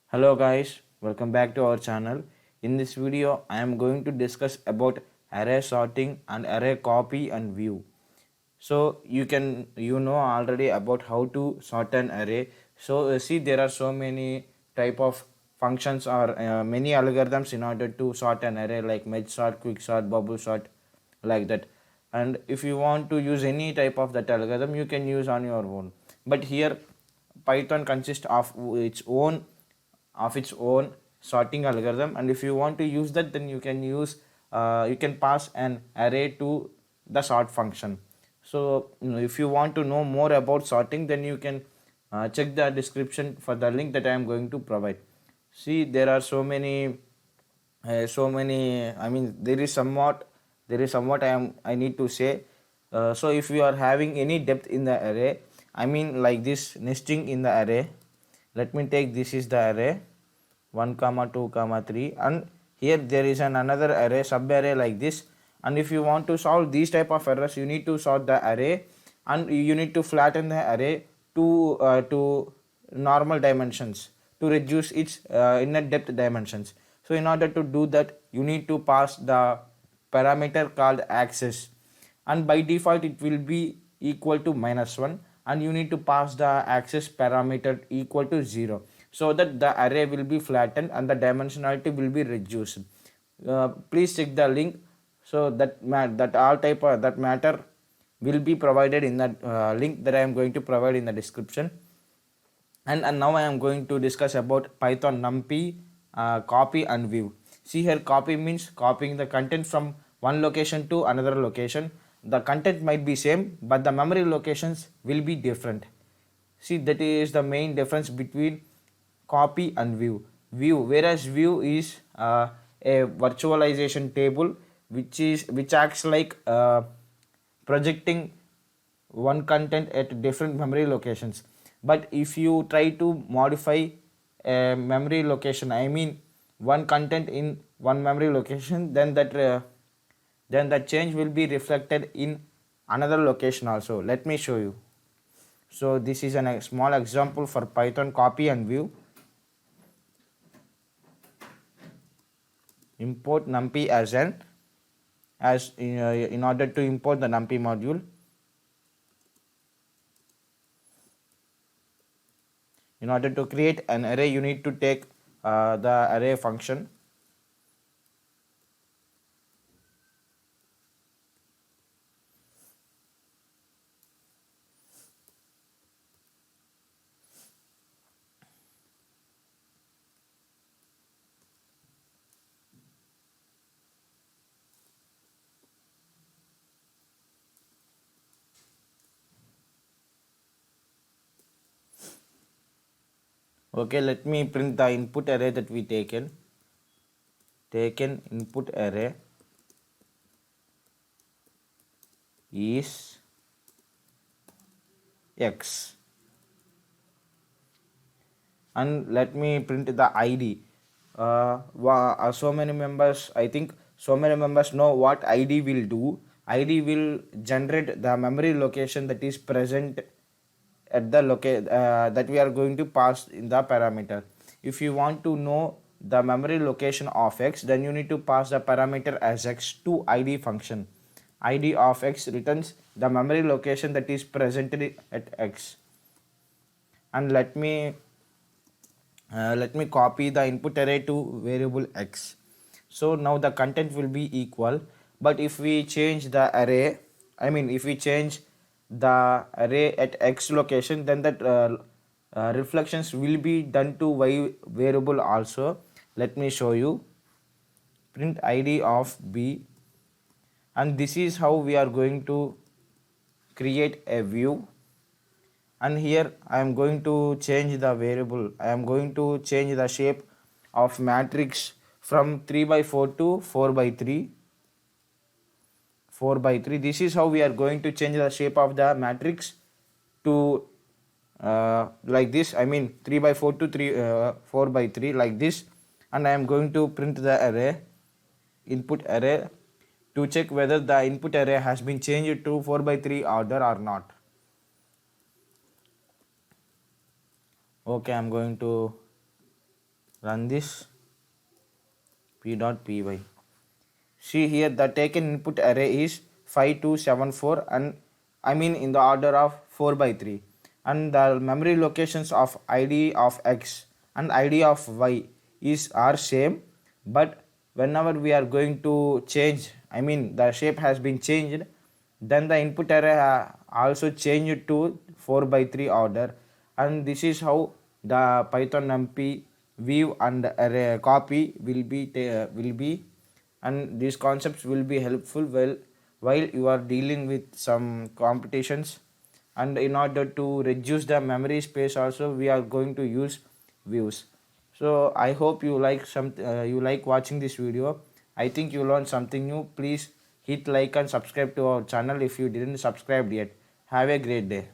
Hello guys, welcome back to our channel. In this video, I am going to discuss about array sorting and array copy and view. So you know already about how to sort an array. So see there are so many type of functions or many algorithms in order to sort an array like merge sort, quick sort, bubble sort, like that. And if you want to use any type of that algorithm, you can use on your own. But here Python consists of its own sorting algorithm, and if you want to use that, then you can pass an array to the sort function. So if you want to know more about sorting, then you can check the description for the link that I am going to provide. See, there are so many. I mean, there is somewhat I need to say. So if you are having any depth in the array, I mean like this nesting in the array. Let me take this is the array 1 comma 2 comma 3, and here there is another array sub array like this. And if you want to solve these type of errors, you need to sort the array, and you need to flatten the array to normal dimensions to reduce its inner depth dimensions. So in order to do that, you need to pass the parameter called access, and by default it will be equal to -1, and you need to pass the access parameter equal to 0, so that the array will be flattened and the dimensionality will be reduced. Please check the link, so that all type of that matter will be provided in that link that I am going to provide in the description. And now I am going to discuss about Python Numpy copy and view. See here, copy means copying the content from one location to another location. The content might be same, but the memory locations will be different. See, that is the main difference between copy and view. Whereas view is a virtualization table which acts like projecting one content at different memory locations. But if you try to modify a memory location, I mean one content in one memory location, then that change will be reflected in another location also. Let me show you. So this is a small example for Python copy and view. Import numpy in order to import the numpy module. In order to create an array, you need to take the array function. Okay, let me print the input array that we taken input array is x, and let me print the id. So many members, I think so many members know what id will do. Id will generate the memory location that is present at the that we are going to pass in the parameter. If you want to know the memory location of x, then you need to pass the parameter as x to id function. Id of x returns the memory location that is presented at x. And let me copy the input array to variable x. So now the content will be equal, but if we change the array, I mean if we change the array at x location, then that reflections will be done to y variable also. Let me show you. Print id of b, and this is how we are going to create a view. And here I am going to change the variable. I am going to change the shape of matrix from 3 by 4 to 4 by 3. 4 by 3. This is how we are going to change the shape of the matrix to like this. I mean 3 by 4 to 4 by 3 like this. And I am going to print the array, input array, to check whether the input array has been changed to 4 by 3 order or not. Okay, I'm going to Run this p.py. See here the taken input array is 5274 and I mean in the order of 4 by 3, and the memory locations of id of x and id of y is are same, but whenever we are going to change, I mean the shape has been changed, then the input array also changed to 4 by 3 order, and this is how the Python numpy view and array copy will be, and these concepts will be helpful while you are dealing with some competitions. And in order to reduce the memory space also we are going to use views. So I hope you like you like watching this video. I think you learned something new. Please hit like and subscribe to our channel if you didn't subscribe yet. Have a great day.